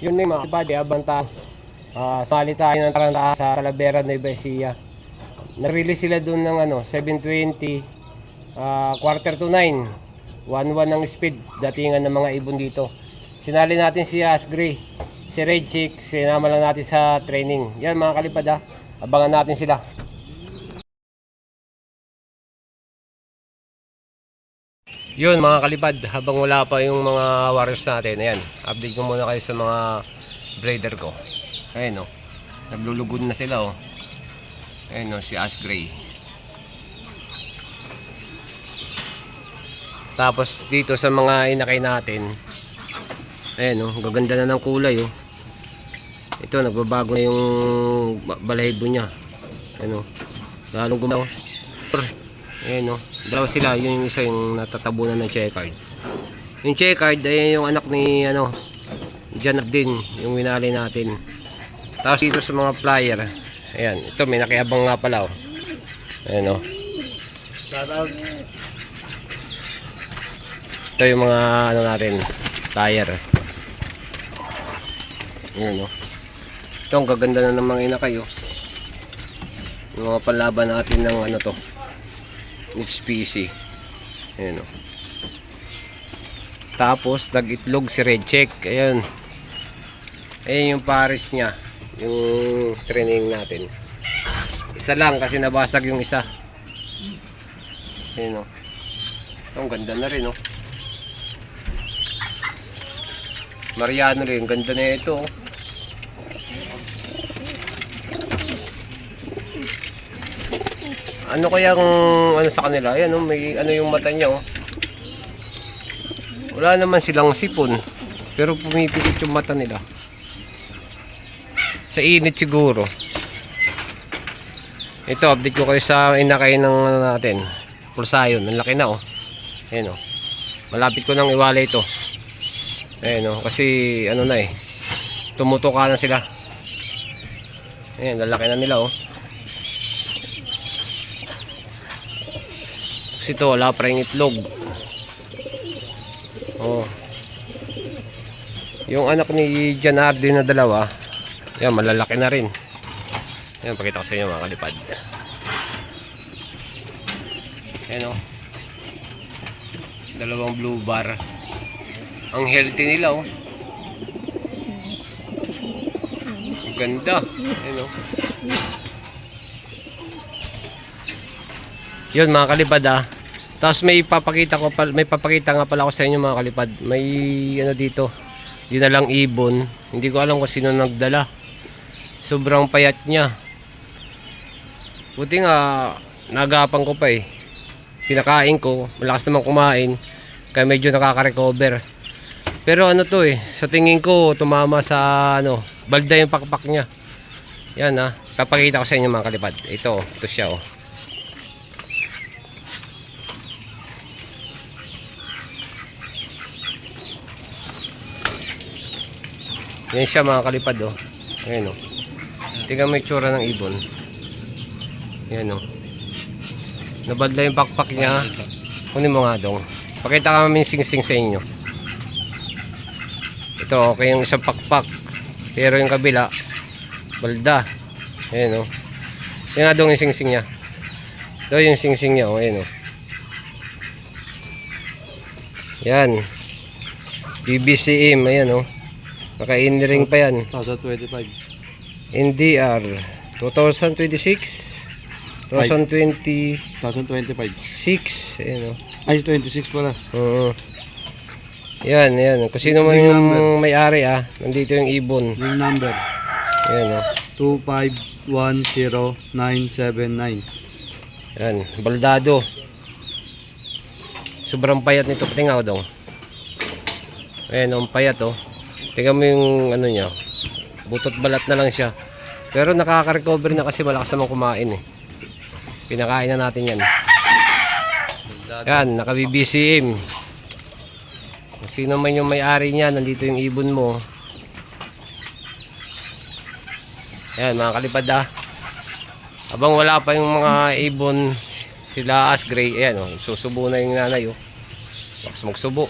Yun na mga kapatid, abang tayo. Sali tayo ng taranta sa Talavera, Nueva Ecija. Nag-release sila doon ng 720, quarter to 9. 1-1 ang speed, datingan ng mga ibon dito. Sinali natin si Asgray, si Red Chick, sinama lang natin sa training. Yan mga kalipad abangan natin sila. Yun mga kalipad, habang wala pa yung mga warriors natin, ayan, update ko muna kayo sa mga breeder ko. Ayan naglulugod na sila Ayan si Asgray. Tapos dito sa mga inakay natin, ayan gaganda na ng kulay Ito nagbabago na yung balahibo niya. Ayan lalong gumawa. Ayan dalawa sila, yung isa yung natatabunan ng checkered. Yung checkered ay yung anak ni Janab din, yung winali natin. Tapos dito sa mga flyer, ayan, ito may nakiabang nga pala ayan shout out. Ito yung mga natin, flyer. Ayan ito ang gaganda na ng mga inakay yung mga palaban natin ng to HPC. Ayan Tapos nag-itlog si Red Check. Ayan yung pares niya, yung training natin. Isa lang kasi nabasag yung isa. Ayan ang ganda na rin Mariano rin, ganda na ito Ano kaya kung sa kanila? Ayan may yung mata niya Wala naman silang sipon, pero pumipikit yung mata nila. Sa init siguro. Ito, update ko kayo sa inakay ng natin. Pulsayon, ang laki na Ayan malapit ko nang iwala ito. Ayan kasi tumutuka na sila. Ayan, lalaki na nila Kasi ito wala pa rin itlog. Yung anak ni Janardi na dalawa, yan malalaki na rin. Yan, pakita ko sa inyo mga kalipad. Yan dalawang blue bar. Ang healthy nila Ang ganda. Yan Yun mga kalipad Tapos may papakita nga pala ako sa inyo mga kalipad. May dito. Dinalang ibon. Hindi ko alam kung sino nagdala. Sobrang payat niya. Buti nga nagapan ko pa Pinakain ko. Malakas naman kumain. Kaya medyo nakaka-recover. Pero sa tingin ko tumama sa balda yung pakpak niya. Yan papakita ko sa inyo mga kalipad. Ito siya Yan siya mga kalipad Ayan tingnan mo yung tsura ng ibon. Yan nabalda yung pakpak niya. Kunin mo nga dong. Pakita kami sing-sing sa inyo. Ito okay yung isang pakpak. Pero yung kabila balda. Ayan yan nga dong yung sing-sing niya. Ito yung sing-sing niya Ayan yan BBCM. Ayan naka-in-ring pa yan. 2025. NDR 2026 2020 2025. 6 ayan Ay, 26 pala. yan kung sino man yung may-ari nandito yung ibon. Yung number Ayan 2510979. Yan baldado. Sobrang payat nito. Tingnan ko dong. Ayan ang payat tingnan mo yung niya. Butot balat na lang siya. Pero nakaka-recover na kasi malakas naman kumain Pinakain na natin yan. Yan, naka-BBCM. Sino man yung may-ari niya, nandito yung ibon mo. Yan mga kalipad Habang wala pa yung mga ibon sila Asgray, ayan susubo na yung nanay Lakas magsubo.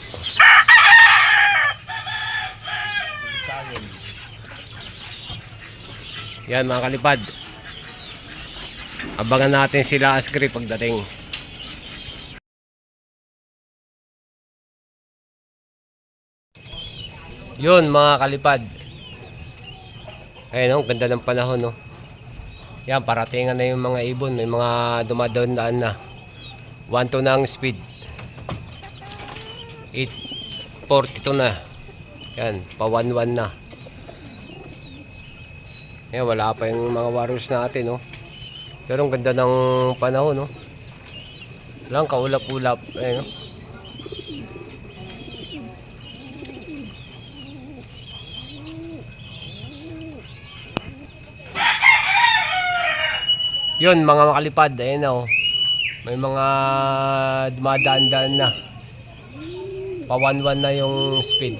Yan mga kalipad. Abangan natin sila Asgray pagdating. Yun mga kalipad. Ayun, ganda ng panahon, no. Yan, paratingan na yung mga ibon. May mga dumadaan na. 1-2 na ang speed. 8:42 na. Yan, pa 1-1 na. Yan, wala pa yung mga warriors natin, no. Pero ang ganda ng panahon, no. Lang kaulap-ulap, ayun, no. Yun mga makalipad, ayun, oh. May mga dumadaan-daan na. Pa 1-1 na yung speed.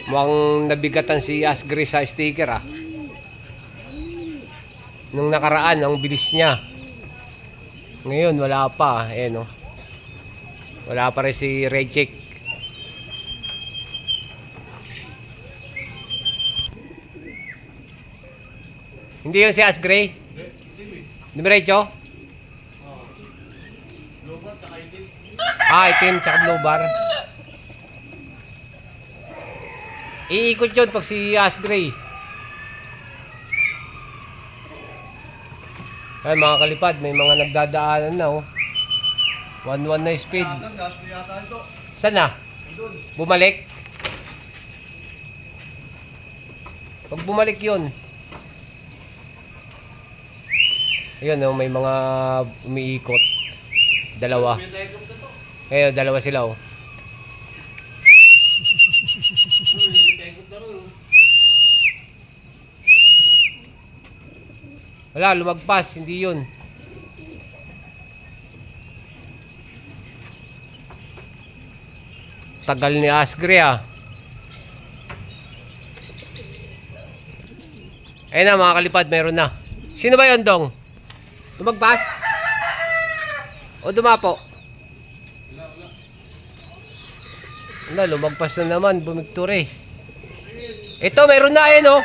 Mukhang nabigatan si Asgray sa sticker, ah. Nung nakaraan, ang bilis niya. Ngayon, wala pa. Ayan, oh. Wala pa rin si Raycheck. Hindi yun si Asgray? Diretso? Itim tsaka blue bar. Iikot yun pag si Asgray. Ay mga kalipad, may mga nagdadaanan na, oh. 1-1 na speed. Saan na? Bumalik? Pag bumalik yun. Ayun, oh, may mga umiikot. Dalawa. Ngayon, dalawa sila, oh. Wala, lumagpas, hindi yun. Tagal ni Asgray, ah. Ayun na mga kalipad, mayroon na. Sino ba yun, Dong? Lumagpas? O dumapo? Wala, lumagpas na naman, bumigtore. Ito, mayroon na, ayun, oh.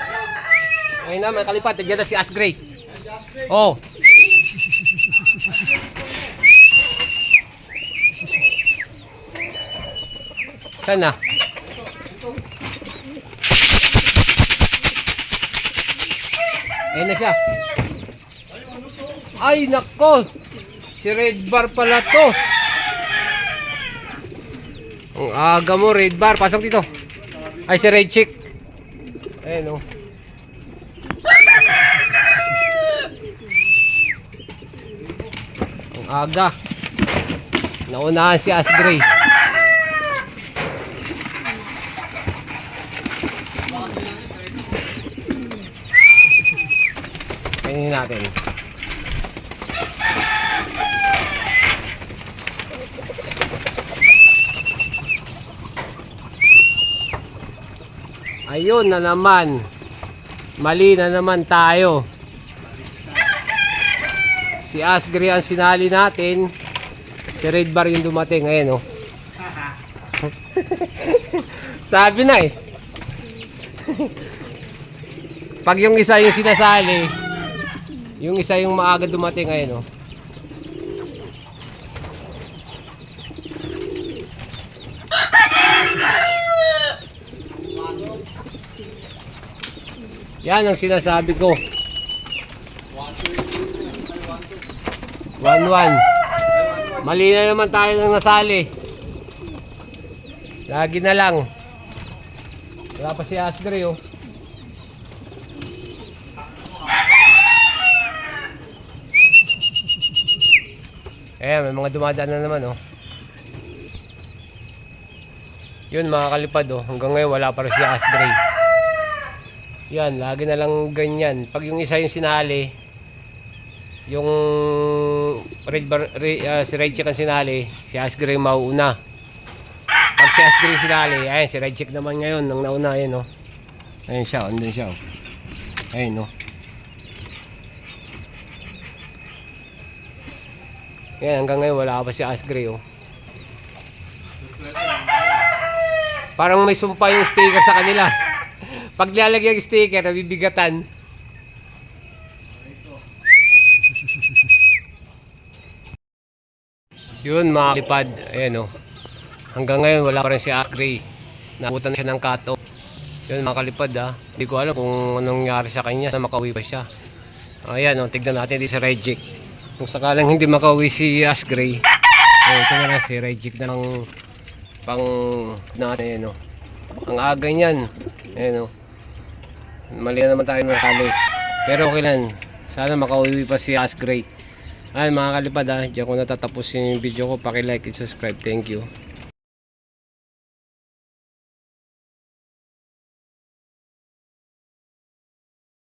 Ayun na, mga kalipad, nandiyan na si Asgray. Oh. Saan na? Ayun na siya. Ay nako, si Red Bar pala to. Ang aga mo Red Bar, pasok dito. Ay si Red Chick. Ayun, oh. Ang aga. Naunahan si Asgray. Tingnan natin. Ayun na naman. Mali na naman tayo. Si Asgray ang sinali natin. Si Red Bar yung dumating. Ayan, oh. Sabi na eh. Pag yung isa yung sinasali, yung isa yung maaga dumating. Ayan, oh. Yan ang sinasabi ko. 1-1. Mali na naman tayo ng nasali. Lagi na lang. Wala pa si Asgray, oh. May mga dumadaan na naman, oh. Yun mga kalipad, oh. Hanggang ngayon wala pa rin si Asgray. Yan, lagi na lang ganyan. Pag yung isa yung sinali, yung si Red Chick ang sinali, si Asgray mauuna. Pag si Asgray sinali, ayun, si Red Chick naman ngayon, nang nauna, ayun, oh. Ayun siya, andun siya, oh. Ayun, oh. Yan, hanggang ngayon wala pa si Asgray, oh. Parang may sumpa yung sticker sa kanila. Pag lalagyan yung sticker, nabibigatan. Yun mga kalipad, ayan o. Hanggang ngayon wala pa rin si Asgray. Nakutan siya ng cut-off. Yun mga kalipad ha. Hindi ko alam kung anong nangyari sa kanya na makauwi pa siya. Ayan o, tignan natin dito sa Regic. Kung sakalang hindi makauwi si Asgray, ito na lang si Regic na lang pang natin ayan o. Ang aga niyan. Ayan o. Mali na naman tayo nasali. Pero okay lang. Sana makauwi pa si Asgray. Ay mga kalipad ha, diyan ko natatapusin yung video ko. Paki-like and subscribe. Thank you.